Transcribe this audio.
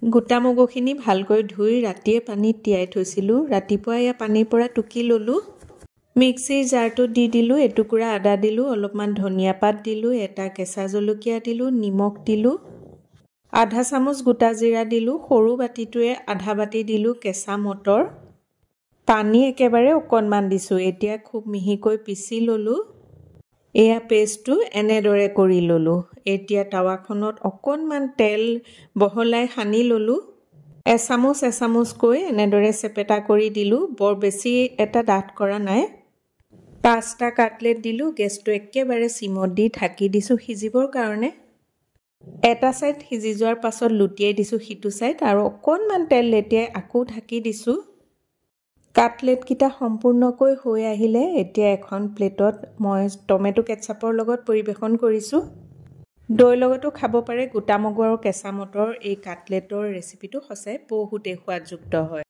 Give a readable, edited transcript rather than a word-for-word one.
গোটা মগুখিনি ভালকৈ ধুই ৰাতিয়ে পানীত তিয়াই থৈছিলোঁ। ৰাতিপুৱা এয়া পানীৰ পৰা টুকি ল'লোঁ। মিক্সিৰ জাৰটোত দি দিলোঁ, এটুকুৰা আদা দিলোঁ, অলপমান ধনিয়া পাত দিলোঁ, এটা কেঁচা জলকীয়া দিলোঁ, নিমখ দিলোঁ, আধা চামুচ গোটা জিৰা দিলোঁ, সৰু বাতিটোৱে আধা বাতি দিলোঁ কেঁচা মটৰ, পানী একেবাৰে অকণমান দিছোঁ। এতিয়া খুব মিহিকৈ পিচি ল'লোঁ। এয়া পেষ্টটো এনেদৰে কৰি ল'লোঁ। এতিয়া টাৱাখনত অকণমান তেল বহলাই সানি ল'লোঁ। এচামুচকৈ এনেদৰে চেপেটা কৰি দিলোঁ। বৰ বেছি এটা ডাঠ কৰা নাই। 5টা কাটলেট দিলোঁ। গেছটো একেবাৰে চিমত দি ঢাকি দিছোঁ সিজিবৰ কাৰণে। এটা ছাইড সিজি যোৱাৰ পাছত লুটিয়াই দিছোঁ সিটো ছাইড আৰু অকণমান তেল লেটিয়াই আকৌ ঢাকি দিছোঁ। কাটলেটকেইটা সম্পূৰ্ণকৈ হৈ আহিলে এতিয়া এখন প্লেটত মই টমেটো কেটচাপৰ লগত পৰিৱেশন কৰিছোঁ। দৈৰ লগতো খাব পাৰে। গোটা মগু আৰু কেঁচা মটৰ এই কাটলেটৰ ৰেচিপিটো সঁচাই বহুতেই সোৱাদযুক্ত হয়।